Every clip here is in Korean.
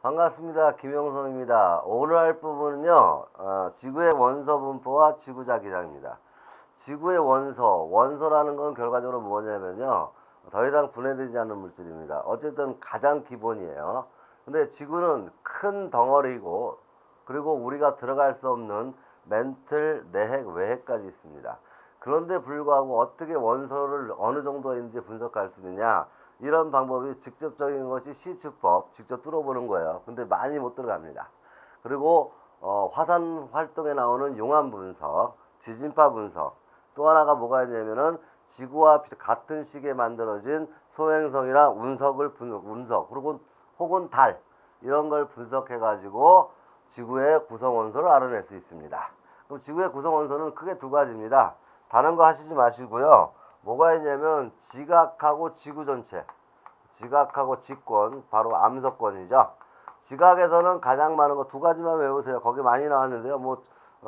반갑습니다. 김영선입니다. 오늘 할 부분은요, 지구의 원소 분포와 지구자기장입니다. 지구의 원소라는 건 결과적으로 뭐냐면요, 더 이상 분해되지 않는 물질입니다. 어쨌든 가장 기본이에요. 근데 지구는 큰 덩어리고, 그리고 우리가 들어갈 수 없는 멘틀, 내핵, 외핵까지 있습니다. 그런데 불구하고 어떻게 원소를 어느 정도 있는지 분석할 수 있느냐, 이런 방법이 직접적인 것이 시축법, 직접 뚫어보는 거예요. 근데 많이 못 들어갑니다. 그리고 화산 활동에 나오는 용암 분석, 지진파 분석, 또 하나가 뭐가 있냐면은 지구와 같은 시기에 만들어진 소행성이나 운석, 그리고 혹은 달, 이런 걸 분석해 가지고 지구의 구성 원소를 알아낼 수 있습니다. 그럼 지구의 구성 원소는 크게 두 가지입니다. 다른 거 하시지 마시고요. 뭐가 있냐면 지각하고 지구 전체, 지각하고 직권, 바로 암석권이죠. 지각에서는 가장 많은 거 두 가지만 외우세요. 거기 많이 나왔는데요.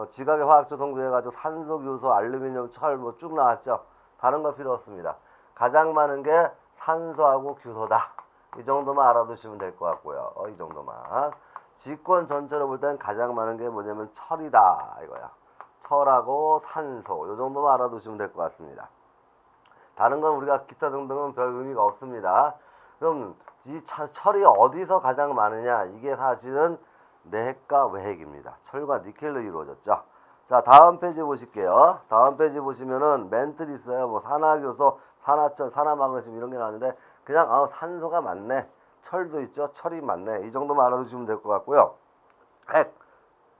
지각의 화학적 성분 해가지고 산소, 요소, 알루미늄, 철 뭐 쭉 나왔죠. 다른 거 필요 없습니다. 가장 많은 게 산소하고 규소다. 이 정도만 알아두시면 될 것 같고요. 이 정도만. 직권 전체로 볼 땐 가장 많은 게 뭐냐면 철이다 이거야. 철하고 산소, 이 정도만 알아두시면 될 것 같습니다. 다른 건 우리가 기타 등등은 별 의미가 없습니다. 그럼 이 철이 어디서 가장 많으냐, 이게 사실은 내핵과 외핵입니다. 철과 니켈로 이루어졌죠. 자, 다음 페이지 보실게요. 다음 페이지 보시면은 멘틀이 있어요. 뭐 산화교소, 산화철, 산화마그네슘 이런 게 나왔는데 그냥 산소가 많네, 철도 있죠, 철이 많네, 이 정도만 알아두시면 될 것 같고요. 핵,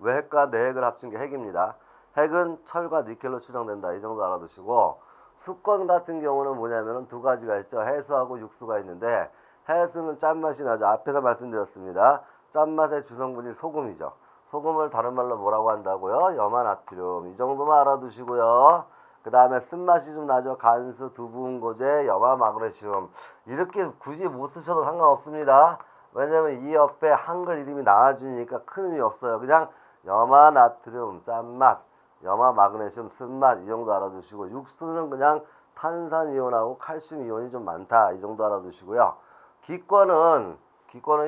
외핵과 내핵을 합친 게 핵입니다. 핵은 철과 니켈로 추정된다, 이 정도 알아두시고, 수권 같은 경우는 뭐냐면은 두 가지가 있죠. 해수하고 육수가 있는데, 해수는 짠맛이 나죠. 앞에서 말씀드렸습니다. 짠맛의 주성분이 소금이죠. 소금을 다른 말로 뭐라고 한다고요? 염화나트륨. 이 정도만 알아두시고요. 그 다음에 쓴맛이 좀 나죠. 간수, 두부응고제, 염화마그네슘. 이렇게 굳이 못 쓰셔도 상관없습니다. 왜냐면 이 옆에 한글 이름이 나와주니까 큰 의미 없어요. 그냥 염화나트륨, 짠맛, 염화마그네슘, 쓴맛, 이 정도 알아두시고, 육수는 그냥 탄산이온하고 칼슘이온이 좀 많다, 이 정도 알아두시고요. 기권은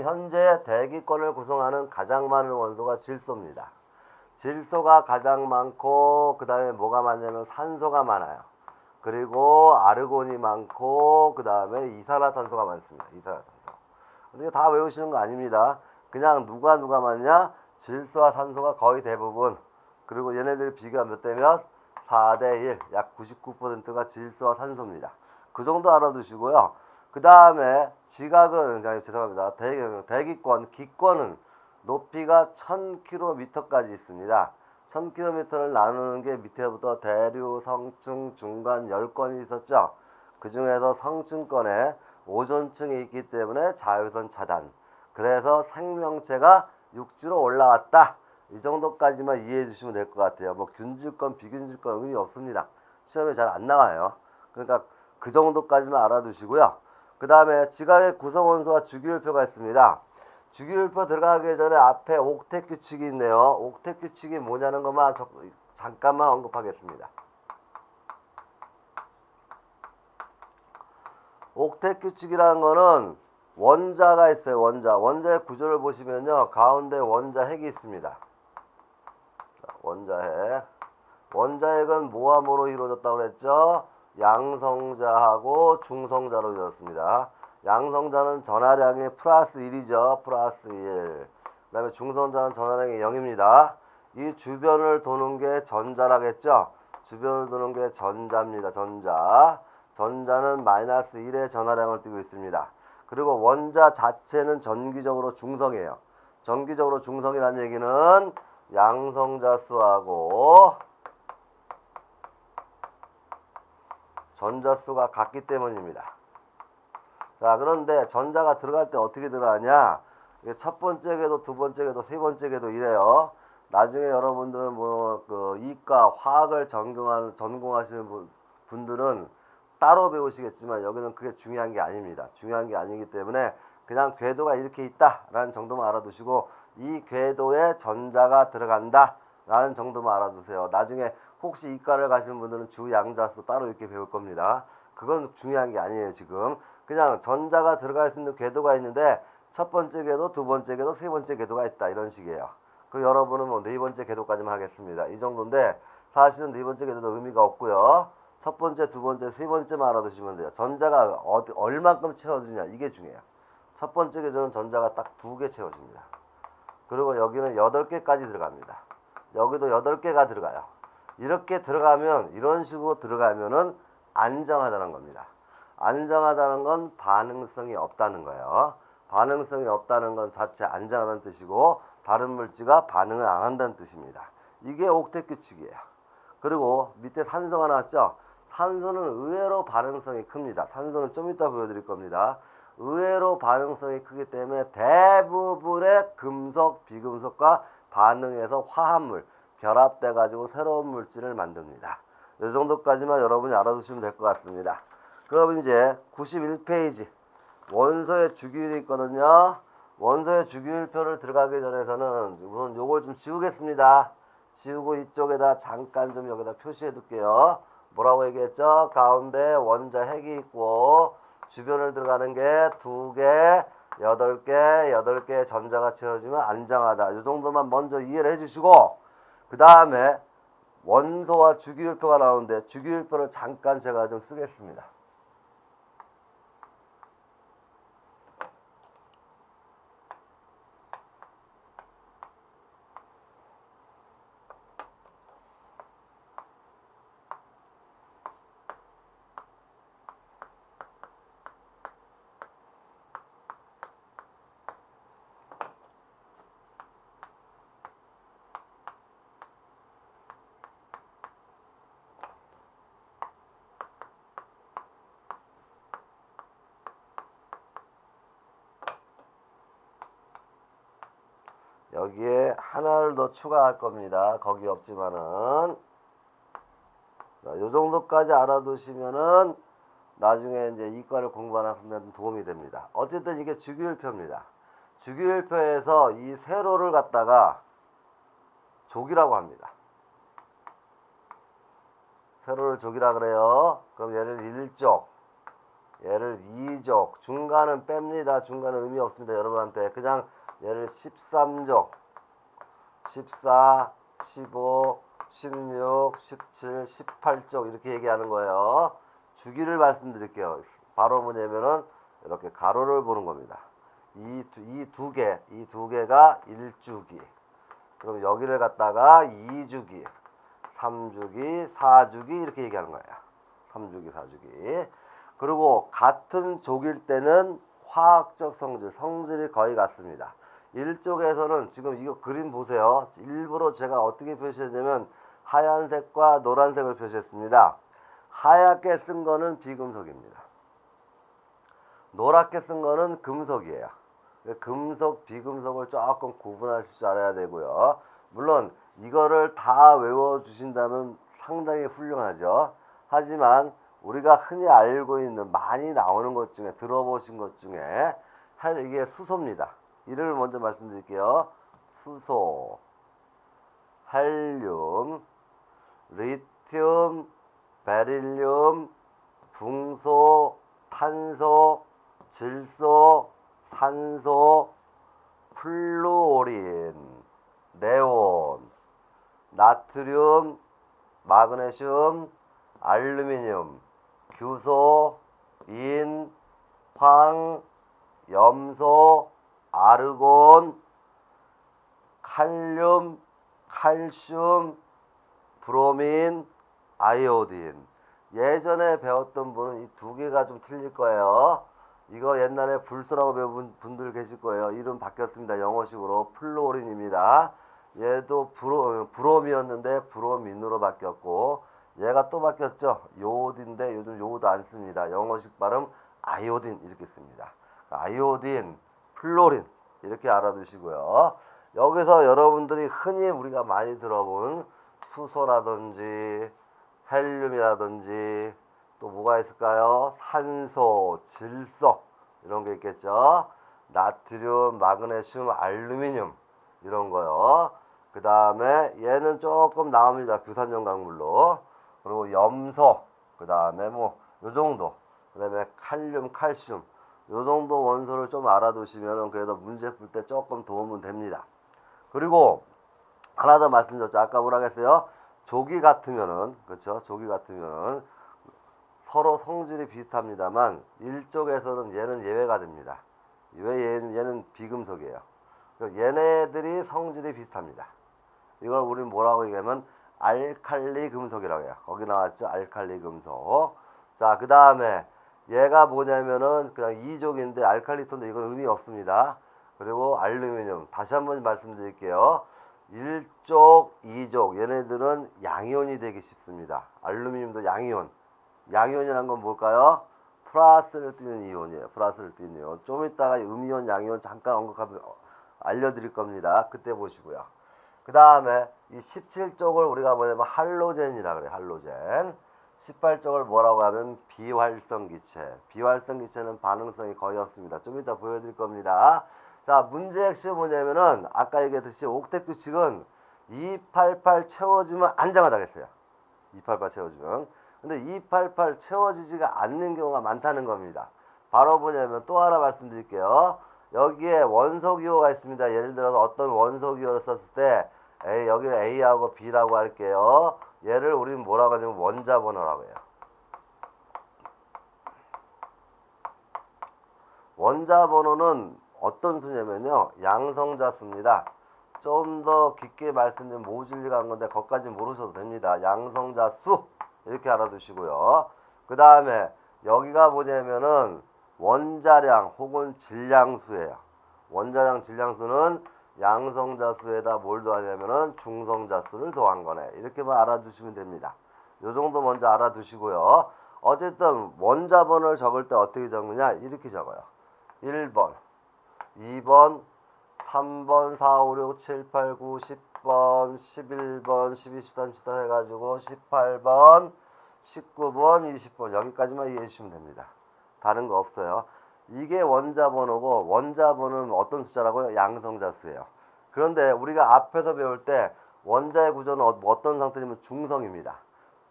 현재 대기권을 구성하는 가장 많은 원소가 질소입니다. 질소가 가장 많고, 그 다음에 뭐가 많냐면 산소가 많아요. 그리고 아르곤이 많고, 그 다음에 이산화탄소가 많습니다. 이산화탄소. 근데 다 외우시는 거 아닙니다. 그냥 누가 많냐? 질소와 산소가 거의 대부분. 그리고 얘네들 비교가 몇 대 몇? 4대 1. 약 99%가 질소와 산소입니다. 그 정도 알아두시고요. 그 다음에 지각은, 죄송합니다. 기권은 높이가 1000km까지 있습니다. 1000km를 나누는 게 밑에부터 대류, 성층, 중간 10건이 있었죠. 그 중에서 성층권에 오존층이 있기 때문에 자외선 차단. 그래서 생명체가 육지로 올라왔다. 이 정도까지만 이해해 주시면 될 것 같아요. 뭐 균질권, 비균질권 의미 없습니다. 시험에 잘 안 나와요. 그러니까 그 정도까지만 알아두시고요. 그 다음에 지각의 구성원소와 주기율표가 있습니다. 주기율표 들어가기 전에 앞에 옥텟 규칙이 있네요. 옥텟 규칙이 뭐냐는 것만 잠깐만 언급하겠습니다. 옥텟 규칙이라는 거는 원자가 있어요. 원자의 구조를 보시면요, 가운데 원자 핵이 있습니다. 원자핵. 원자핵은 뭐와 뭐로 이루어졌다고 그랬죠? 양성자하고 중성자로 이루어졌습니다. 양성자는 전하량이 플러스 1이죠. 플러스 1. 그 다음에 중성자는 전하량이 0입니다. 이 주변을 도는 게 전자라겠죠? 주변을 도는 게 전자입니다. 전자는 마이너스 1의 전하량을 띠고 있습니다. 그리고 원자 자체는 전기적으로 중성이에요. 전기적으로 중성이라는 얘기는 양성자 수하고 전자수가 같기 때문입니다. 자, 그런데 전자가 들어갈 때 어떻게 들어가냐? 첫 번째 궤도, 두 번째 궤도, 세 번째 궤도 이래요. 나중에 여러분들 이과 화학을 전공하시는 분들은 따로 배우시겠지만 여기는 그게 중요한 게 아닙니다. 중요한 게 아니기 때문에 그냥 궤도가 이렇게 있다라는 정도만 알아두시고, 이 궤도에 전자가 들어간다 라는 정도만 알아두세요. 나중에 혹시 이과를 가시는 분들은 주양자수 따로 이렇게 배울 겁니다. 그건 중요한 게 아니에요. 지금 그냥 전자가 들어갈 수 있는 궤도가 있는데 첫 번째 궤도, 두 번째 궤도, 세 번째 궤도가 있다. 이런 식이에요. 그 여러분은 뭐 네 번째 궤도까지만 하겠습니다. 이 정도인데 사실은 네 번째 궤도도 의미가 없고요. 첫 번째, 두 번째, 세 번째만 알아두시면 돼요. 전자가 얼만큼 채워주냐 이게 중요해요. 첫 번째 궤도는 전자가 딱 2개 채워집니다. 그리고 여기는 8개까지 들어갑니다. 여기도 8개가 들어가요. 이렇게 들어가면 이런 식으로 들어가면은 안정하다는 겁니다. 안정하다는 건 반응성이 없다는 거예요. 반응성이 없다는 건 자체 안정하다는 뜻이고 다른 물질과 반응을 안 한다는 뜻입니다. 이게 옥텟 규칙이에요. 그리고 밑에 산소가 나왔죠? 산소는 의외로 반응성이 큽니다. 산소는 좀 이따 보여드릴 겁니다. 의외로 반응성이 크기 때문에 대부분의 금속, 비금속과 반응해서 화합물, 결합돼 가지고 새로운 물질을 만듭니다. 이 정도까지만 여러분이 알아두시면 될 것 같습니다. 그럼 이제 91페이지 원소의 주기율이 있거든요. 원소의 주기율표를 들어가기 전에서는 우선 요걸 좀 지우겠습니다. 지우고 이쪽에다 잠깐 좀 여기다 표시해 둘게요. 뭐라고 얘기했죠? 가운데 원자 핵이 있고 주변을 들어가는 게 2개, 8개 전자가 채워지면 안정하다. 이 정도만 먼저 이해를 해주시고 그 다음에 원소와 주기율표가 나오는데 주기율표를 잠깐 제가 좀 쓰겠습니다. 여기에 하나를 더 추가할 겁니다. 거기 없지만은 요 정도까지 알아두시면은 나중에 이제 이과를 공부하는 학생들한테 도움이 됩니다. 어쨌든 이게 주기율표입니다. 주기율표에서 이 세로를 갖다가 족이라고 합니다. 세로를 족이라 그래요. 그럼 얘를 1족, 얘를 2족, 중간은 뺍니다. 중간은 의미 없습니다. 여러분한테 그냥 얘를 13족, 14, 15, 16, 17, 18쪽 이렇게 얘기하는 거예요. 주기를 말씀드릴게요. 바로 뭐냐면은 이렇게 가로를 보는 겁니다. 이 두 개가 1주기. 그럼 여기를 갖다가 2주기, 3주기, 4주기 이렇게 얘기하는 거예요. 3주기, 4주기. 그리고 같은 족일 때는 화학적 성질이 거의 같습니다. 일쪽에서는 지금 이거 그림 보세요. 일부러 제가 어떻게 표시했냐면 하얀색과 노란색을 표시했습니다. 하얗게 쓴 거는 비금속입니다. 노랗게 쓴 거는 금속이에요. 금속, 비금속을 조금 구분하실 줄 알아야 되고요. 물론 이거를 다 외워주신다면 상당히 훌륭하죠. 하지만 우리가 흔히 알고 있는 많이 나오는 것 중에 들어보신 것 중에 이게 수소입니다. 이름을 먼저 말씀드릴게요. 수소, 헬륨, 리튬, 베릴륨, 붕소, 탄소, 질소, 산소, 플루오린, 네온, 나트륨, 마그네슘, 알루미늄, 규소, 인, 황, 염소, 아르곤, 칼륨, 칼슘, 브로민, 아이오딘. 예전에 배웠던 분은 이 두 개가 좀 틀릴 거예요. 이거 옛날에 불소라고 배운 분들 계실 거예요. 이름 바뀌었습니다. 영어식으로 플루오린입니다. 얘도 브롬이었는데 브로민으로 바뀌었고 얘가 또 바뀌었죠. 요오딘인데 요즘 요오도 안 씁니다. 영어식 발음 아이오딘 이렇게 씁니다. 아이오딘, 플로린 이렇게 알아두시고요. 여기서 여러분들이 흔히 우리가 많이 들어본 수소라든지 헬륨이라든지 또 뭐가 있을까요? 산소, 질소 이런 게 있겠죠. 나트륨, 마그네슘, 알루미늄 이런 거요. 그 다음에 얘는 조금 나옵니다. 규산용 강물로. 그리고 염소, 그 다음에 뭐 요 정도. 그 다음에 칼륨, 칼슘. 요 정도 원소를 좀 알아두시면 그래도 문제 풀 때 조금 도움은 됩니다. 그리고 하나 더 말씀드렸죠. 아까 뭐라 했어요? 조기 같으면은, 그렇죠? 조기 같으면은 서로 성질이 비슷합니다만 일족에서는 얘는 예외가 됩니다. 왜 얘는 비금속이에요. 얘네들이 성질이 비슷합니다. 이걸 우리는 뭐라고 얘기하면 알칼리 금속이라고 해요. 거기 나왔죠? 알칼리 금속. 자, 그 다음에 얘가 뭐냐면은 그냥 이족인데 알칼리톤도 이건 의미 없습니다. 그리고 알루미늄. 다시 한번 말씀드릴게요. 1족, 2족 얘네들은 양이온이 되기 쉽습니다. 알루미늄도 양이온. 양이온이란 건 뭘까요? 플러스를 띠는 이온이에요. 플러스를 띠는 이온. 좀 이따가 음이온, 양이온 잠깐 언급하면 알려드릴 겁니다. 그때 보시고요. 그 다음에 이 17쪽을 우리가 뭐냐면 할로젠이라 그래요. 할로젠. 18쪽을 뭐라고 하면 비활성기체. 비활성기체는 반응성이 거의 없습니다. 좀 이따 보여드릴 겁니다. 자, 문제 핵심 뭐냐면은 아까 얘기했듯이 옥텟 규칙은 288 채워주면 안정하다고 했어요. 288 채워주면. 근데 288 채워지지가 않는 경우가 많다는 겁니다. 바로 뭐냐면 또 하나 말씀드릴게요. 여기에 원소기호가 있습니다. 예를 들어서 어떤 원소기호를 썼을 때 여기를 A하고 B라고 할게요. 얘를 우리는 뭐라고 하냐면 원자번호라고 해요. 원자번호는 어떤 수냐면요. 양성자 수입니다. 좀 더 깊게 말씀드리면 모질리가 한 건데 거기까지 모르셔도 됩니다. 양성자 수 이렇게 알아두시고요. 그 다음에 여기가 뭐냐면은 원자량 혹은 질량수예요. 원자량 질량수는 양성자수에다 뭘 더하냐면은 중성자수를 더한 거네. 이렇게만 알아두시면 됩니다. 요 정도 먼저 알아두시고요. 어쨌든 원자번호를 적을 때 어떻게 적느냐 이렇게 적어요. 1번, 2번, 3번, 4, 5, 6, 7, 8, 9, 10번, 11번, 12, 13, 14 해가지고 18번, 19번, 20번 여기까지만 이해해 주시면 됩니다. 다른 거 없어요. 이게 원자번호고 원자번호는 어떤 숫자라고요? 양성자수예요. 그런데 우리가 앞에서 배울 때 원자의 구조는 어떤 상태냐면 중성입니다.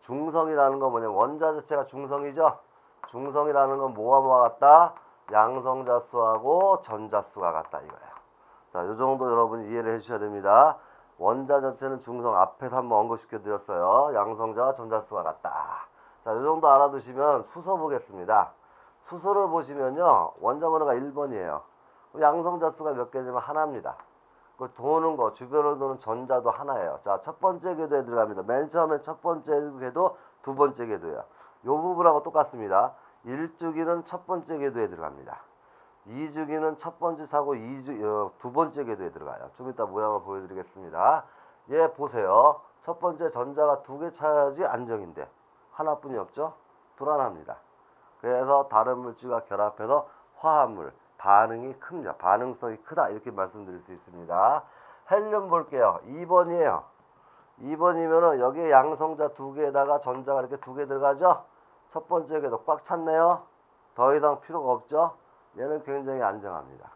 중성이라는 건 뭐냐면 원자 자체가 중성이죠. 중성이라는 건 뭐와 같다? 양성자수하고 전자수가 같다 이거예요. 자, 요 정도 여러분이 이해를 해주셔야 됩니다. 원자 자체는 중성 앞에서 한번 언급시켜 드렸어요. 양성자와 전자수가 같다. 자, 요 정도 알아두시면 수소 보겠습니다. 수소를 보시면요. 원자번호가 1번이에요. 양성자수가 몇 개냐면 하나입니다. 그 도는 거, 주변으로 도는 전자도 하나예요. 자, 첫 번째 궤도에 들어갑니다. 맨 처음에 첫 번째 궤도, 두 번째 궤도예요. 요 부분하고 똑같습니다. 1주기는 첫 번째 궤도에 들어갑니다. 2주기는 첫 번째 사고 두 번째 궤도에 들어가요. 좀 이따 모양을 보여드리겠습니다. 얘 보세요. 첫 번째 전자가 두 개 차야지 안정인데 하나뿐이 없죠? 불안합니다. 그래서 다른 물질과 결합해서 화합물, 반응이 큽니다. 반응성이 크다 이렇게 말씀드릴 수 있습니다. 헬륨 볼게요. 2번이에요. 2번이면은 여기에 양성자 두 개에다가 전자가 이렇게 두 개 들어가죠? 첫 번째 궤도 꽉 찼네요. 더 이상 필요가 없죠? 얘는 굉장히 안정합니다.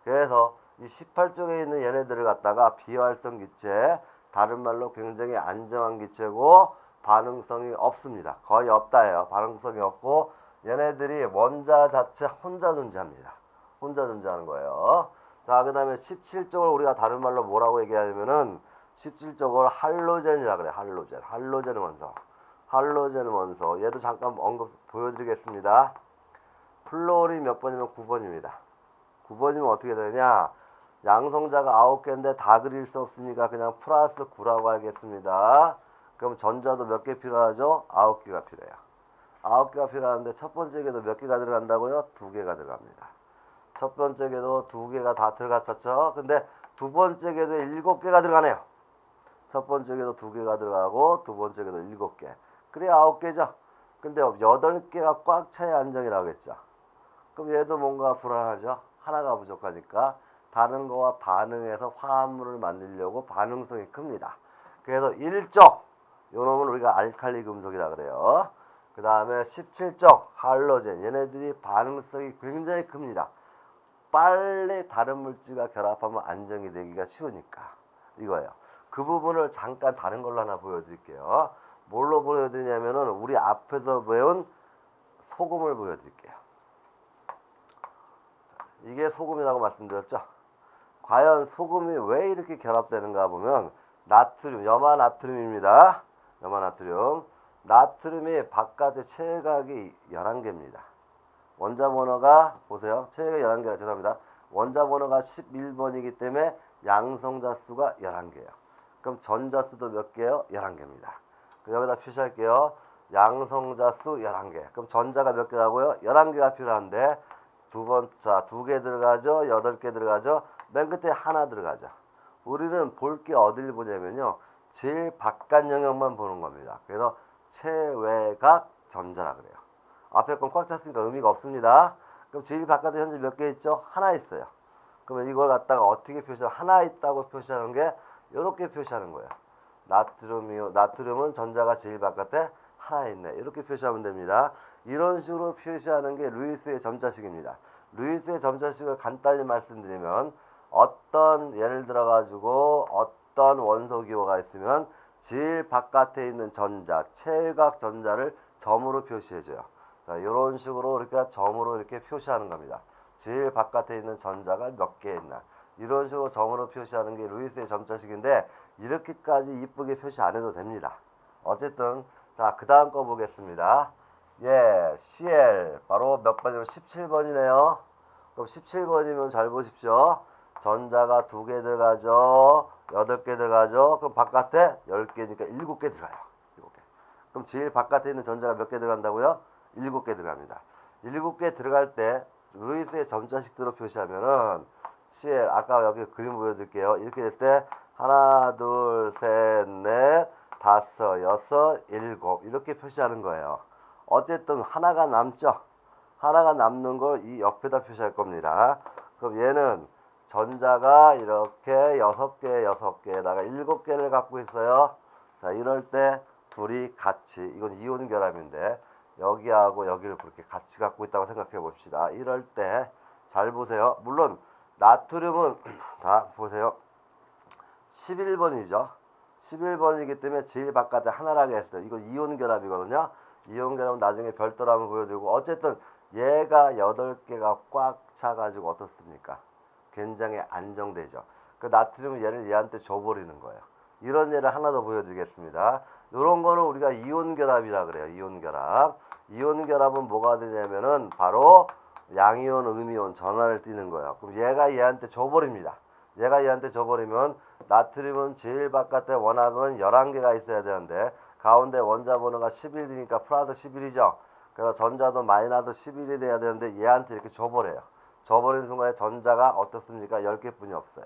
그래서 이 18쪽에 있는 얘네들을 갖다가 비활성 기체, 다른 말로 굉장히 안정한 기체고 반응성이 없습니다. 거의 없다예요. 반응성이 없고 얘네들이 원자 자체 혼자 존재합니다. 혼자 존재하는 거예요. 자, 그 다음에 17쪽을 우리가 다른 말로 뭐라고 얘기하냐면은 17쪽을 할로젠이라 그래요. 할로젠. 할로젠 원소. 할로젠 원소. 얘도 잠깐 언급 보여드리겠습니다. 플로린 몇 번이면 9번입니다. 9번이면 어떻게 되냐? 양성자가 9개인데 다 그릴 수 없으니까 그냥 플러스 9라고 하겠습니다. 그럼 전자도 몇 개 필요하죠? 9개가 필요해요. 9개가 필요한데 첫 번째 궤도 몇 개가 들어간다고요? 2개가 들어갑니다. 첫 번째 궤도 2개가 다 들어갔었죠? 근데 두 번째 궤도에 7개가 들어가네요. 첫 번째 궤도 2개가 들어가고 두 번째 궤도 7개. 그래 9개죠? 근데 8개가 꽉 차야 안정이라고 했죠. 그럼 얘도 뭔가 불안하죠? 하나가 부족하니까 다른 거와 반응해서 화합물을 만들려고 반응성이 큽니다. 그래서 1쪽 요놈은 우리가 알칼리 금속이라 그래요. 그 다음에 17쪽 할로젠 얘네들이 반응성이 굉장히 큽니다. 빨리 다른 물질과 결합하면 안정이 되기가 쉬우니까 이거예요. 그 부분을 잠깐 다른 걸로 하나 보여드릴게요. 뭘로 보여드리냐면은 우리 앞에서 배운 소금을 보여드릴게요. 이게 소금이라고 말씀드렸죠. 과연 소금이 왜 이렇게 결합되는가 보면 나트륨, 염화나트륨입니다. 염화나트륨. 나트륨이 바깥의 체각이 11개입니다. 원자 번호가 보세요. 체각이 11개라 죄송합니다. 원자 번호가 11번이기 때문에 양성자 수가 11개예요. 그럼 전자 수도 몇 개요? 11개입니다. 여기다 표시할게요. 양성자 수 11개. 그럼 전자가 몇 개라고요? 11개가 필요한데 두 개 들어가죠? 8개 들어가죠? 맨 끝에 하나 들어가죠. 우리는 볼 게 어딜 보냐면요. 제일 바깥 영역만 보는 겁니다. 그래서 체외각 전자라 그래요. 앞에 건 꽉 찼으니까 의미가 없습니다. 그럼 제일 바깥에 현재 몇 개 있죠? 하나 있어요. 그러면 이걸 갖다가 어떻게 표시하면 하나 있다고 표시하는 게 이렇게 표시하는 거예요. 나트륨은 전자가 제일 바깥에 하나 있네. 이렇게 표시하면 됩니다. 이런 식으로 표시하는 게 루이스의 점자식입니다. 루이스의 점자식을 간단히 말씀드리면 예를 들어 가지고 어떤 원소 기호가 있으면 제일 바깥에 있는 전자, 체외각 전자를 점으로 표시해줘요. 자, 이런 식으로 이렇게 점으로 이렇게 표시하는 겁니다. 제일 바깥에 있는 전자가 몇 개 있나. 이런 식으로 점으로 표시하는 게 루이스의 점자식인데 이렇게까지 이쁘게 표시 안 해도 됩니다. 어쨌든 자, 그 다음 거 보겠습니다. 예, CL 바로 몇 번이면 17번이네요. 그럼 17번이면 잘 보십시오. 전자가 2개 들어가죠. 8개 들어가죠. 그럼 바깥에 10개니까 7개 들어가요. 7개. 그럼 제일 바깥에 있는 전자가 몇 개 들어간다고요? 7개 들어갑니다. 7개 들어갈 때 루이스의 점자식대로 표시하면은 CL 아까 여기 그림 보여드릴게요. 이렇게 될 때 하나, 둘, 셋, 넷, 다섯, 여섯, 일곱 이렇게 표시하는 거예요. 어쨌든 하나가 남죠. 하나가 남는 걸 이 옆에다 표시할 겁니다. 그럼 얘는 전자가 이렇게 6개에다가 7개를 갖고 있어요. 자, 이럴 때 둘이 같이, 이건 이온 결합인데 여기하고 여기를 그렇게 같이 갖고 있다고 생각해 봅시다. 이럴 때 잘 보세요. 물론 나트륨은 자 보세요. 11번이죠. 11번이기 때문에 제일 바깥에 하나라고 했어요. 이거 이온 결합이거든요. 이온 결합은 나중에 별도로 한번 보여드리고 어쨌든 얘가 8개가 꽉 차가지고 어떻습니까? 굉장히 안정되죠. 그 나트륨은 얘를 얘한테 줘버리는 거예요. 이런 예를 하나 더 보여드리겠습니다. 이런 거는 우리가 이온 결합이라 그래요. 이온 결합. 이온 결합은 뭐가 되냐면은 바로 양이온, 음이온 전환을 띠는 거예요. 그럼 얘가 얘한테 줘버립니다. 얘가 얘한테 줘버리면 나트륨은 제일 바깥에 원학은 11개가 있어야 되는데 가운데 원자 번호가 11이니까 플러스 11이죠. 그래서 전자도 마이너스 11이 돼야 되는데 얘한테 이렇게 줘버려요. 줘버리는 순간에 전자가 어떻습니까? 10개뿐이 없어요.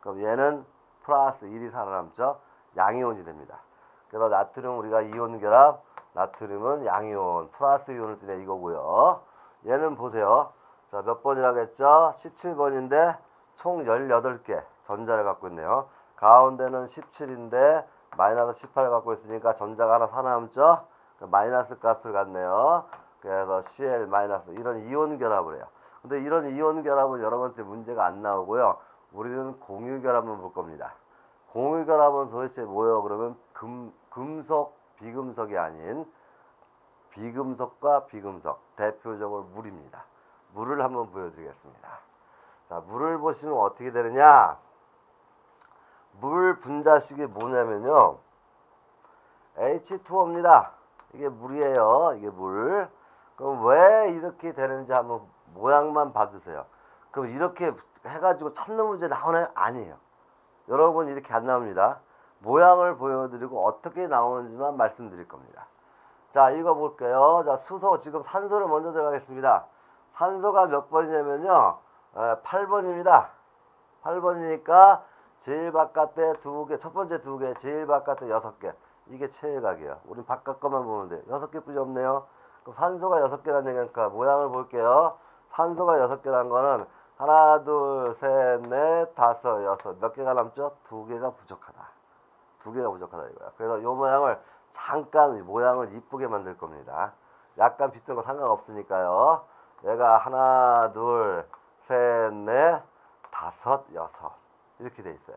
그럼 얘는 플러스 1이 살아남죠. 양이온이 됩니다. 그래서 나트륨 우리가 이온 결합, 나트륨은 양이온, 플러스 이온을 띠네 이거고요. 얘는 보세요. 자, 몇 번이라고 했죠? 17번인데 총 18개 전자를 갖고 있네요. 가운데는 17인데 마이너스 18을 갖고 있으니까 전자가 하나 살아남죠? 마이너스 값을 갖네요. 그래서 Cl 마이너스 이런 이온 결합을 해요. 근데 이런 이온 결합은 여러분한테 문제가 안 나오고요. 우리는 공유 결합만 볼 겁니다. 공유 결합은 도대체 뭐예요? 그러면 금속, 비금속이 아닌 비금속과 비금속, 대표적으로 물입니다. 물을 한번 보여드리겠습니다. 자, 물을 보시면 어떻게 되느냐? 물 분자식이 뭐냐면요. H2O입니다. 이게 물이에요. 이게 물. 그럼 왜 이렇게 되는지 한번 모양만 봐주세요. 그럼 이렇게 해가지고 찾는 문제 나오나요? 아니에요. 여러분 이렇게 안 나옵니다. 모양을 보여드리고 어떻게 나오는지만 말씀드릴 겁니다. 자, 이거 볼게요. 자, 수소 지금 산소를 먼저 들어가겠습니다. 산소가 몇 번이냐면요. 8번입니다. 8번이니까 제일 바깥에 2개, 첫 번째 2개, 제일 바깥에 6개. 이게 체외각이에요. 우린 바깥 것만 보면 돼요. 6개뿐이 없네요. 그럼 산소가 6개라는 얘기니까 모양을 볼게요. 산소가 6개라는 거는 하나, 둘, 셋, 넷, 다섯, 여섯. 몇 개가 남죠? 2개가 부족하다. 2개가 부족하다 이거야. 그래서 이 모양을 잠깐 모양을 이쁘게 만들 겁니다. 약간 비틀는 거 상관없으니까요. 얘가 하나, 둘, 셋, 넷, 다섯, 여섯. 이렇게 돼 있어요.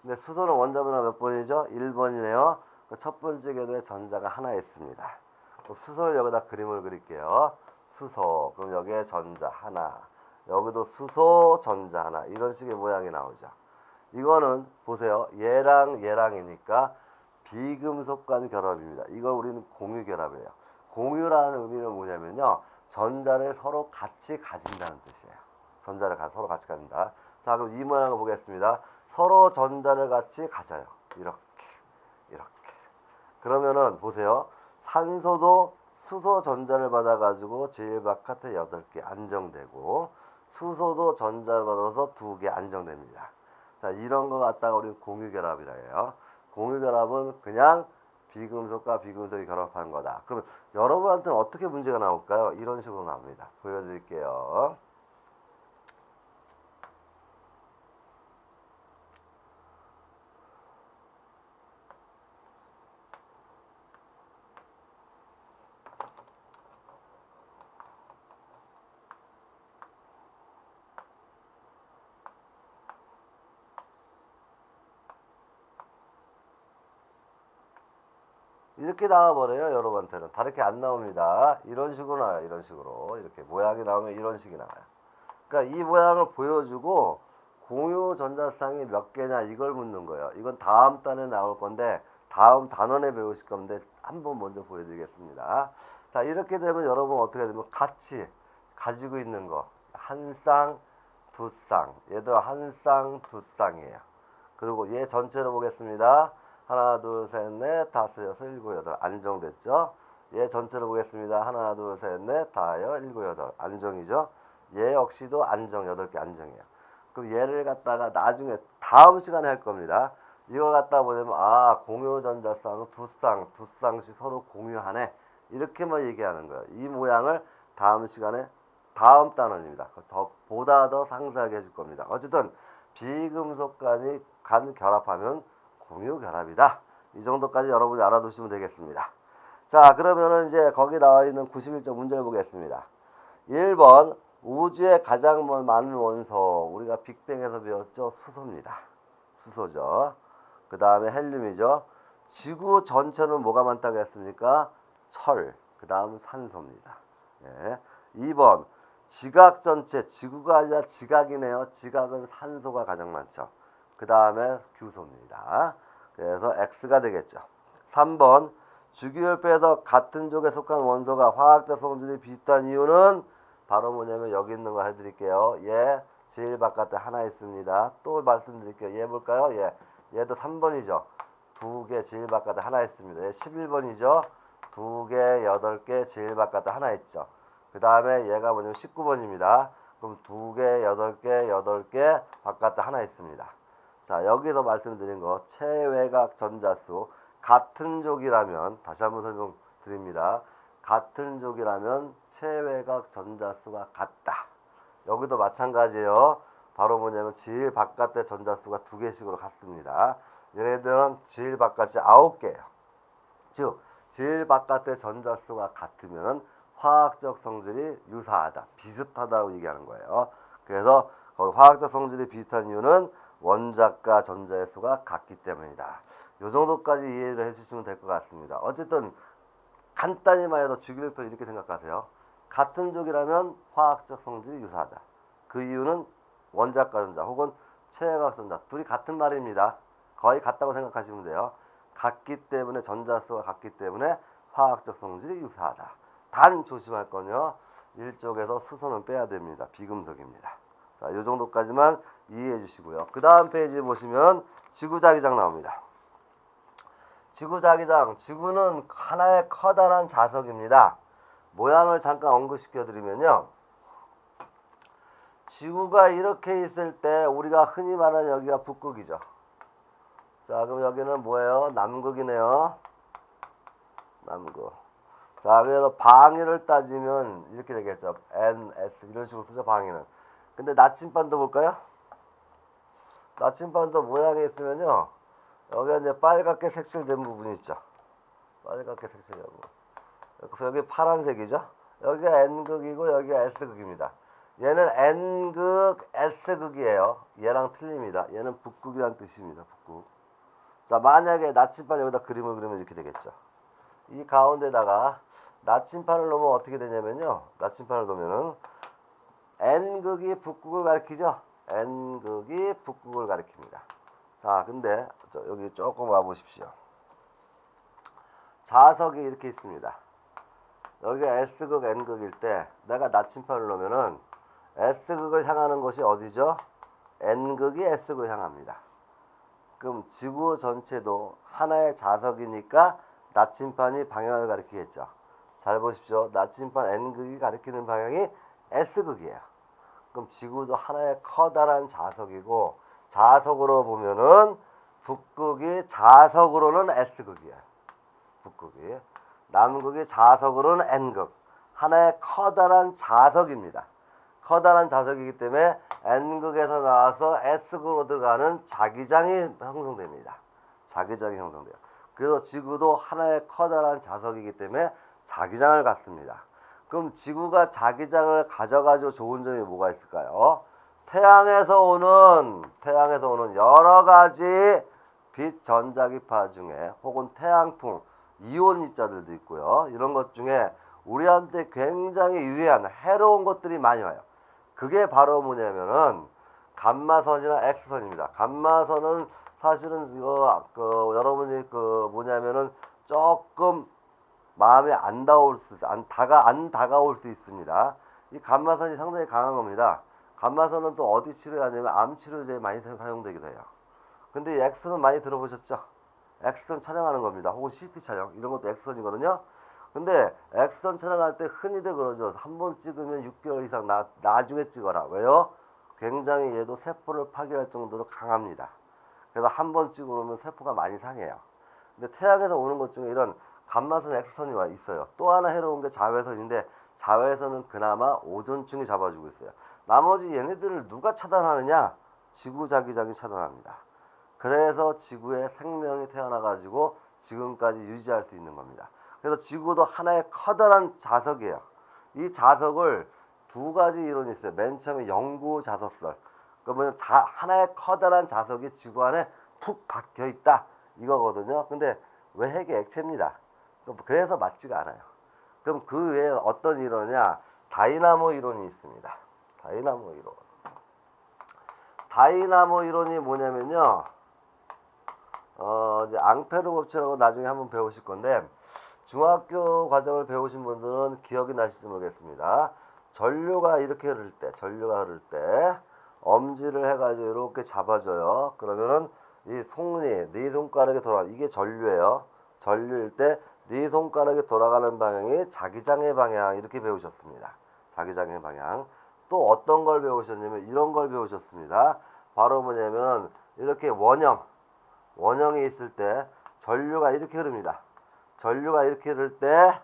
근데 수소는 원자 번호가 몇 번이죠? 1번이네요. 첫 번째 궤도에 전자가 하나 있습니다. 수소를 여기다 그림을 그릴게요. 수소. 그럼 여기에 전자 하나. 여기도 수소 전자 하나 이런 식의 모양이 나오죠. 이거는 보세요. 얘랑 얘랑이니까 비금속 간 결합입니다. 이걸 우리는 공유 결합이에요. 공유라는 의미는 뭐냐면요. 전자를 서로 같이 가진다는 뜻이에요. 전자를 서로 같이 가진다. 자, 그럼 이 모양을 보겠습니다. 서로 전자를 같이 가져요. 이렇게. 그러면은 보세요. 산소도 수소 전자를 받아가지고 제일 바깥에 8개 안정되고 수소도 전자를 받아서 2개 안정됩니다. 자, 이런 거 갖다가 우리 공유결합이라 해요. 공유결합은 그냥 비금속과 비금속이 결합하는 거다. 그러면 여러분한테는 어떻게 문제가 나올까요? 이런 식으로 나옵니다. 보여드릴게요. 이렇게 나와버려요. 여러분한테는 다르게 안 나옵니다. 이런 식으로 나와요. 이런 식으로 이렇게 모양이 나오면 이런 식이 나와요. 그러니까 이 모양을 보여주고 공유 전자쌍이 몇 개냐 이걸 묻는 거예요. 이건 다음 단에 나올 건데 다음 단원에 배우실 건데 한번 먼저 보여드리겠습니다. 자, 이렇게 되면 여러분 어떻게 되면 같이 가지고 있는 거 한 쌍, 두 쌍, 얘도 한 쌍, 두 쌍이에요. 그리고 얘 전체로 보겠습니다. 하나, 둘, 셋, 넷, 다섯, 여섯, 일곱, 여덟 안정됐죠? 얘 전체로 보겠습니다. 하나, 둘, 셋, 넷, 다섯, 일곱, 여덟 안정이죠? 얘 역시도 안정 8개 안정이에요. 그럼 얘를 갖다가 나중에 다음 시간에 할 겁니다. 이걸 갖다 보자면 공유 전자쌍은 두 쌍씩 서로 공유하네. 이렇게만 얘기하는 거예요. 이 모양을 다음 시간에 다음 단원입니다. 보다 더 상세하게 해줄 겁니다. 어쨌든 비금속 간 결합하면 공유 결합이다. 이 정도까지 여러분이 알아두시면 되겠습니다. 자, 그러면은 이제 거기 나와 있는 91점 문제를 보겠습니다. 1번 우주에 가장 많은 원소 우리가 빅뱅에서 배웠죠. 수소입니다. 수소죠. 그 다음에 헬륨이죠. 지구 전체는 뭐가 많다고 했습니까? 철. 그 다음 산소입니다. 예. 2번 지각 전체 지구가 아니라 지각이네요. 지각은 산소가 가장 많죠. 그 다음에 규소입니다. 그래서 X가 되겠죠. 3번 주기율표에서 같은 족에 속한 원소가 화학적 성질이 비슷한 이유는 바로 뭐냐면 여기 있는 거 해드릴게요. 얘 제일 바깥에 하나 있습니다. 또 말씀드릴게요. 얘 볼까요? 얘도 3번이죠. 2개 제일 바깥에 하나 있습니다. 얘 11번이죠. 2개, 8개 제일 바깥에 하나 있죠. 그 다음에 얘가 뭐냐면 19번입니다. 그럼 2개, 8개, 8개 바깥에 하나 있습니다. 자, 여기서 말씀드린 거 체외각 전자수 같은 족이라면 다시 한번 설명드립니다. 같은 족이라면 체외각 전자수가 같다. 여기도 마찬가지예요. 바로 뭐냐면 제일 바깥의 전자수가 2개씩으로 같습니다. 얘네들은 제일 바깥이 9개예요. 즉 제일 바깥의 전자수가 같으면 화학적 성질이 유사하다, 비슷하다고 얘기하는 거예요. 그래서 거기 화학적 성질이 비슷한 이유는 원자과 전자의 수가 같기 때문이다. 이 정도까지 이해를 해주시면 될 것 같습니다. 어쨌든 간단히 말해서 주기율표 이렇게 생각하세요. 같은 족이라면 화학적 성질이 유사하다. 그 이유는 원자과 전자 혹은 체외각 전자 둘이 같은 말입니다. 거의 같다고 생각하시면 돼요. 같기 때문에 전자수가 같기 때문에 화학적 성질이 유사하다. 단 조심할 건요. 이쪽에서 수소는 빼야 됩니다. 비금속입니다. 자, 이 정도까지만 이해해 주시고요. 그 다음 페이지 보시면 지구자기장 나옵니다. 지구자기장, 지구는 하나의 커다란 자석입니다. 모양을 잠깐 언급시켜 드리면요. 지구가 이렇게 있을 때 우리가 흔히 말하는 여기가 북극이죠. 자, 그럼 여기는 뭐예요? 남극이네요. 남극. 자, 그래서 방위를 따지면 이렇게 되겠죠. N, S 이런 식으로 쓰죠. 방위는. 근데 나침반도 볼까요? 나침반도 모양이 있으면요. 여기 이제 빨갛게 색칠된 부분이 있죠. 빨갛게 색칠된 부분. 여기 파란색이죠. 여기가 N극이고 여기가 S극입니다. 얘는 N극, S극이에요. 얘랑 틀립니다. 얘는 북극이라는 뜻입니다. 북극. 자, 만약에 나침반 여기다 그림을 그리면 이렇게 되겠죠. 이 가운데다가 나침반을 놓으면 어떻게 되냐면요. 나침반을 놓으면은 N극이 북극을 가리키죠. N극이 북극을 가리킵니다. 자, 근데 여기 조금 와보십시오. 자석이 이렇게 있습니다. 여기가 S극, N극일 때 내가 나침판을 놓으면은 S극을 향하는 곳이 어디죠? N극이 S극을 향합니다. 그럼 지구 전체도 하나의 자석이니까 나침판이 방향을 가리키겠죠. 잘 보십시오. 나침판 N극이 가리키는 방향이 S극이에요. 그럼 지구도 하나의 커다란 자석이고, 자석으로 보면은 북극이 자석으로는 S극이에요. 북극이. 남극이 자석으로는 N극. 하나의 커다란 자석입니다. 커다란 자석이기 때문에 N극에서 나와서 S극으로 들어가는 자기장이 형성됩니다. 자기장이 형성돼요. 그래서 지구도 하나의 커다란 자석이기 때문에 자기장을 갖습니다. 그럼 지구가 자기장을 가져가지고 좋은 점이 뭐가 있을까요? 태양에서 오는 여러 가지 빛 전자기파 중에 혹은 태양풍, 이온 입자들도 있고요. 이런 것 중에 우리한테 굉장히 유해한 해로운 것들이 많이 와요. 그게 바로 뭐냐면은 감마선이나 X선입니다. 감마선은 사실은 여러분이 뭐냐면은 조금 마음에 안 다가올 수 있습니다. 이 감마선이 상당히 강한 겁니다. 감마선은 또 어디 치료하냐면 암 치료제에 많이 사용되기도 해요. 근데 이 X선 많이 들어보셨죠? X선 촬영하는 겁니다. 혹은 CT 촬영 이런 것도 X선이거든요. 근데 X선 촬영할 때 흔히들 그러죠. 한 번 찍으면 6개월 이상 나중에 찍어라. 왜요? 굉장히 얘도 세포를 파괴할 정도로 강합니다. 그래서 한 번 찍어 놓으면 세포가 많이 상해요. 근데 태양에서 오는 것 중에 이런 감마선 X선이 있어요. 또 하나 해로운 게 자외선인데, 자외선은 그나마 오존층이 잡아주고 있어요. 나머지 얘네들을 누가 차단하느냐? 지구 자기장이 차단합니다. 그래서 지구에 생명이 태어나가지고 지금까지 유지할 수 있는 겁니다. 그래서 지구도 하나의 커다란 자석이에요. 이 자석을 두 가지 이론이 있어요. 맨 처음에 영구 자석설. 그러면 하나의 커다란 자석이 지구 안에 푹 박혀 있다. 이거거든요. 근데 외핵이 액체입니다. 그래서 맞지가 않아요. 그럼 그 외에 어떤 이론이냐? 다이나모 이론이 있습니다. 다이나모 이론이 뭐냐면요. 이제 앙페르 법칙이라고 나중에 한번 배우실 건데, 중학교 과정을 배우신 분들은 기억이 나실지 모르겠습니다. 전류가 흐를 때 엄지를 해가지고 이렇게 잡아줘요. 그러면은 이 손이 네 손가락에 이게 전류예요. 전류일 때 네 손가락에 돌아가는 방향이 자기장의 방향, 이렇게 배우셨습니다. 자기장의 방향. 또 어떤 걸 배우셨냐면 이런 걸 배우셨습니다. 바로 뭐냐면 이렇게 원형이 있을 때 전류가 이렇게 흐릅니다. 전류가 이렇게 흐를 때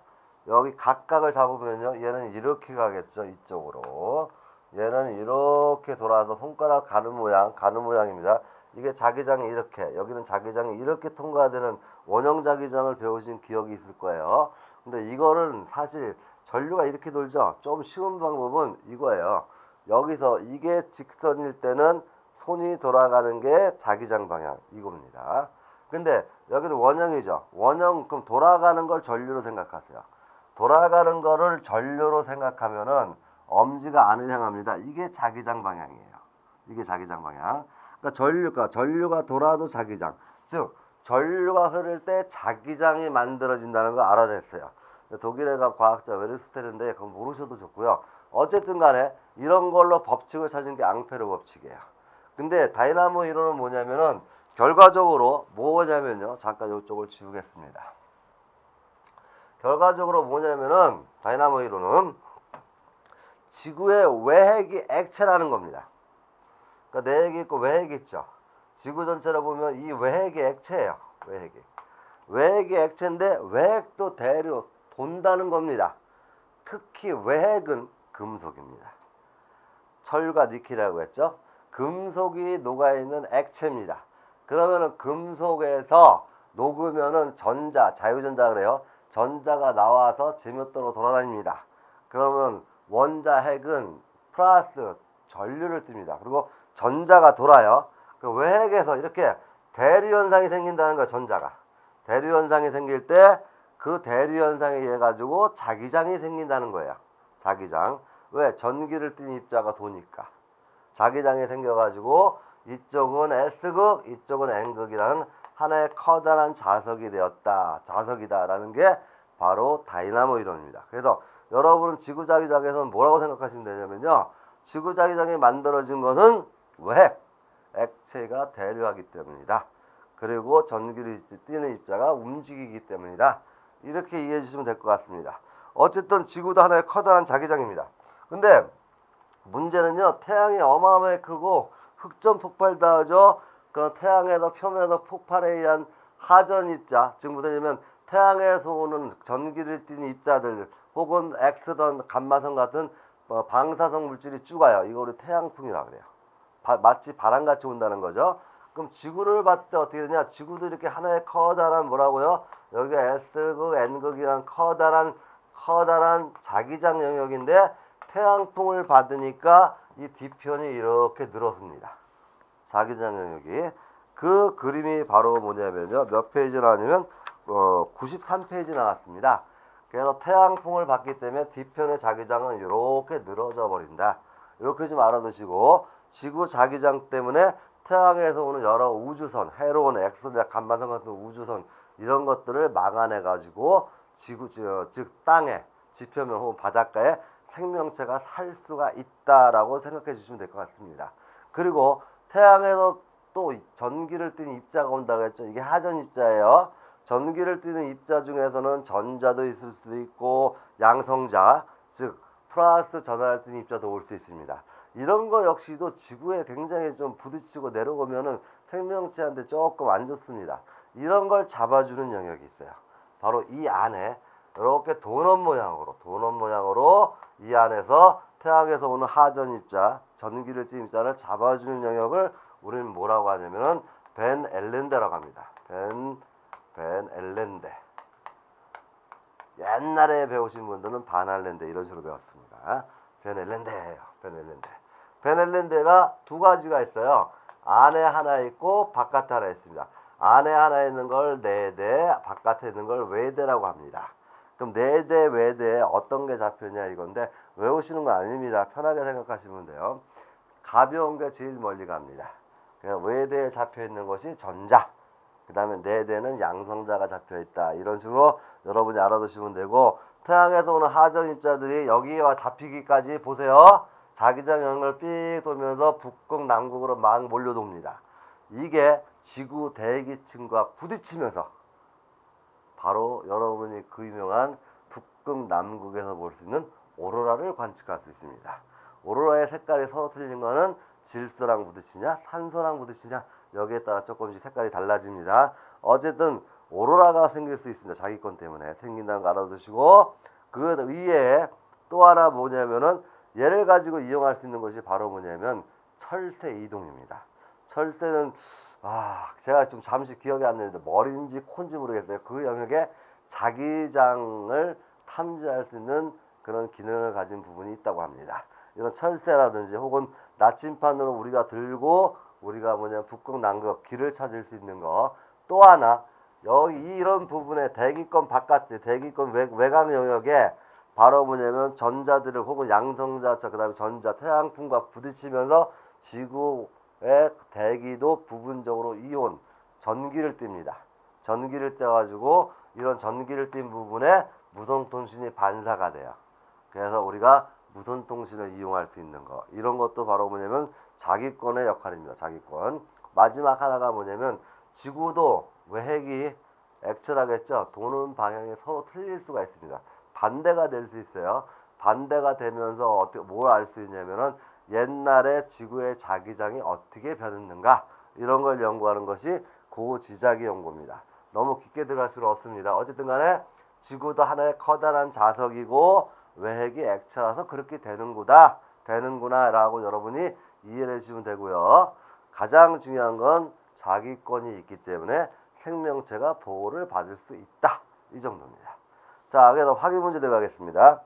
여기 각각을 잡으면요, 얘는 이렇게 가겠죠. 이쪽으로. 얘는 이렇게 돌아서 손가락 가는 모양입니다. 이게 자기장이 이렇게, 여기는 자기장이 이렇게 통과되는 원형 자기장을 배우신 기억이 있을 거예요. 근데 이거는 사실 전류가 이렇게 돌죠. 좀 쉬운 방법은 이거예요. 여기서 이게 직선일 때는 손이 돌아가는 게 자기장 방향, 이겁니다. 근데 여기는 원형이죠. 그럼 돌아가는 걸 전류로 생각하세요. 돌아가는 거를 전류로 생각하면은 엄지가 안을 향합니다. 이게 자기장 방향이에요. 이게 자기장 방향. 그러니까 전류가 돌아도 자기장. 즉 전류가 흐를 때 자기장이 만들어진다는 걸 알아냈어요. 독일의 과학자 웨르스테르인데 그건 모르셔도 좋고요. 어쨌든 간에 이런 걸로 법칙을 찾은 게 앙페르 법칙이에요. 근데 다이나모 이론은 뭐냐면은 결과적으로 뭐냐면요. 잠깐 이쪽을 지우겠습니다. 결과적으로 뭐냐면은 다이나모 이론은 지구의 외핵이 액체라는 겁니다. 그러니까 내핵이 있고 외핵이 있죠. 지구 전체를 보면 이 외핵이 액체예요. 외핵이 액체인데 외핵도 대류 돈다는 겁니다. 특히 외핵은 금속입니다. 철과 니켈이라고 했죠. 금속이 녹아있는 액체입니다. 그러면은 금속에서 녹으면은 자유전자 그래요. 전자가 나와서 제멋대로 돌아다닙니다. 그러면 원자핵은 플러스 전류를 띱니다. 그리고 전자가 돌아요. 그 외핵에서 이렇게 대류현상이 생긴다는 거예요. 전자가. 대류현상이 생길 때 그 대류현상에 의해 가지고 자기장이 생긴다는 거예요. 자기장. 왜? 전기를 띤 입자가 도니까. 자기장이 생겨가지고 이쪽은 S극, 이쪽은 N극이라는 하나의 커다란 자석이 되었다. 자석이다라는 게 바로 다이나모 이론입니다. 그래서 여러분은 지구자기장에서는 뭐라고 생각하시면 되냐면요. 지구자기장이 만들어진 것은 왜? 액체가 대류하기 때문이다. 그리고 전기를 띠는 입자가 움직이기 때문이다. 이렇게 이해해 주시면 될 것 같습니다. 어쨌든 지구도 하나의 커다란 자기장입니다. 근데 문제는요. 태양이 어마어마하게 크고 흑점 폭발도 하죠. 그 태양에서 표면에서 폭발에 의한 하전 입자, 즉 무슨 태양에서 오는 전기를 띠는 입자들 혹은 X선, 감마선 같은 방사성 물질이 쭉 와요. 이거 우리 태양풍이라고 그래요. 마치 바람같이 온다는 거죠. 그럼 지구를 봤을 때 어떻게 되냐? 지구도 이렇게 하나의 커다란 뭐라고요? 여기가 S극, N극이란 커다란 자기장 영역인데 태양풍을 받으니까 이 뒤편이 이렇게 늘어섭니다. 자기장 영역이. 그 그림이 바로 뭐냐면요. 몇 페이지 나왔냐면 93페이지 나왔습니다. 그래서 태양풍을 받기 때문에 뒤편의 자기장은 이렇게 늘어져 버린다. 이렇게 좀 알아두시고 지구 자기장 때문에 태양에서 오는 여러 우주선, 해로운 엑소나 감마선 같은 우주선 이런 것들을 막아내 가지고 지구 즉 땅에 지표면 혹은 바닷가에 생명체가 살 수가 있다라고 생각해 주시면 될 것 같습니다. 그리고 태양에서 또 전기를 띠는 입자가 온다고 했죠. 이게 하전 입자예요. 전기를 띠는 입자 중에서는 전자도 있을 수도 있고 양성자, 즉 플러스 전하를 띠는 입자도 올 수 있습니다. 이런 거 역시도 지구에 굉장히 좀 부딪히고 내려오면은 생명체한테 조금 안 좋습니다. 이런 걸 잡아주는 영역이 있어요. 바로 이 안에 이렇게 도넛 모양으로 이 안에서 태양에서 오는 하전 입자, 전기를 띠는 입자를 잡아주는 영역을 우리는 뭐라고 하냐면은 벤 엘렌데라고 합니다. 벤 엘렌데. 옛날에 배우신 분들은 바날렌데 이런 식으로 배웠습니다. 벤 엘렌데예요. 벤 엘렌데가 두 가지가 있어요. 안에 하나 있고 바깥에 하나 있습니다. 안에 하나 있는 걸 내대, 바깥에 있는 걸 외대라고 합니다. 그럼 내대, 외대에 어떤 게 잡혔냐 이건데 외우시는 거 아닙니다. 편하게 생각하시면 돼요. 가벼운 게 제일 멀리 갑니다. 외대에 잡혀 있는 것이 전자. 그 다음에 내대는 양성자가 잡혀 있다. 이런 식으로 여러분이 알아두시면 되고 태양에서 오는 하전 입자들이 여기와 잡히기까지 보세요. 자기장 영역을 삑 돌면서 북극, 남극으로 막 몰려듭니다. 이게 지구 대기층과 부딪히면서 바로 여러분이 그 유명한 북극, 남극에서 볼 수 있는 오로라를 관측할 수 있습니다. 오로라의 색깔이 서로 틀린 거는 질소랑 부딪히냐, 산소랑 부딪히냐 여기에 따라 조금씩 색깔이 달라집니다. 어쨌든 오로라가 생길 수 있습니다. 자기권 때문에 생긴다는 거 알아두시고 그 위에 또 하나 뭐냐면은 얘를 가지고 이용할 수 있는 것이 바로 뭐냐면 철새 이동입니다. 철새는 제가 좀 잠시 기억이 안 나는데 머리인지 콘지 모르겠어요. 그 영역에 자기장을 탐지할 수 있는 그런 기능을 가진 부분이 있다고 합니다. 이런 철새라든지 혹은 나침판으로 우리가 들고 우리가 북극, 남극 길을 찾을 수 있는 거. 또 하나 여기 이런 부분에 대기권 바깥에 대기권 외곽 영역에 바로 뭐냐면 전자들을 혹은 양성자, 그 다음에 전자, 태양풍과 부딪히면서 지구의 대기도 부분적으로 이온, 전기를 띱니다. 전기를 떼가지고 이런 전기를 띈 부분에 무선통신이 반사가 돼요. 그래서 우리가 무선통신을 이용할 수 있는 거. 이런 것도 바로 뭐냐면 자기권의 역할입니다. 자기권. 마지막 하나가 뭐냐면 지구도 외핵이 액체라겠죠. 도는 방향이 서로 틀릴 수가 있습니다. 반대가 될 수 있어요. 반대가 되면서 어떻게 뭘 알 수 있냐면은 옛날에 지구의 자기장이 어떻게 변했는가 이런 걸 연구하는 것이 고지자기 연구입니다. 너무 깊게 들어갈 필요 없습니다. 어쨌든 간에 지구도 하나의 커다란 자석이고 외핵이 액체라서 그렇게 되는구나 라고 여러분이 이해를 해주시면 되고요. 가장 중요한 건 자기권이 있기 때문에 생명체가 보호를 받을 수 있다. 이 정도입니다. 자, 그래서 확인 문제 들어가겠습니다.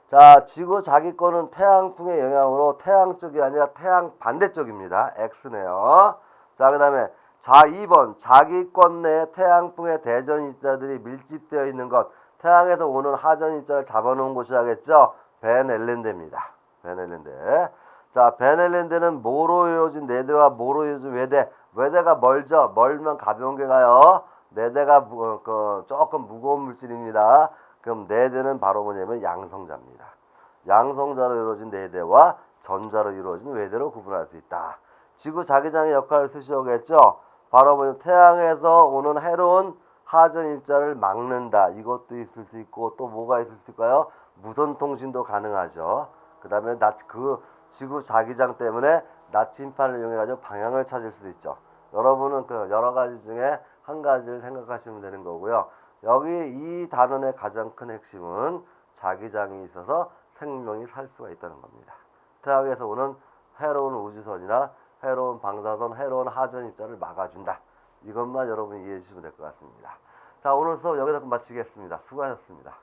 자, 지구 자기권은 태양풍의 영향으로 태양 쪽이 아니라 태양 반대쪽입니다. X네요. 자, 그 다음에 2번 자기권 내에 태양풍의 대전 입자들이 밀집되어 있는 것. 태양에서 오는 하전 입자를 잡아놓은 곳이라겠죠. 벤 앨런대입니다. 벤 앨런대. 자, 벤 앨런대는 뭐로 이루어진 내대와 뭐로 이루어진 외대. 외대가 멀죠. 멀면 가벼운 게 가요. 내대가 조금 무거운 물질입니다. 그럼 내대는 바로 뭐냐면 양성자입니다. 양성자로 이루어진 내대와 전자로 이루어진 외대로 구분할 수 있다. 지구 자기장의 역할을 수시하겠죠. 바로 뭐냐면 태양에서 오는 해로운 하전 입자를 막는다. 이것도 있을 수 있고 또 뭐가 있을 수 있을까요? 무선 통신도 가능하죠. 그다음에 그 지구 자기장 때문에 나침판을 이용해 가지고 방향을 찾을 수도 있죠. 여러분은 그 여러 가지 중에 한 가지를 생각하시면 되는 거고요. 여기 이 단원의 가장 큰 핵심은 자기장이 있어서 생명이 살 수가 있다는 겁니다. 태양에서 오는 해로운 우주선이나 해로운 방사선, 해로운 하전 입자를 막아준다. 이것만 여러분이 이해해 주시면 될 것 같습니다. 자, 오늘 수업 여기서 마치겠습니다. 수고하셨습니다.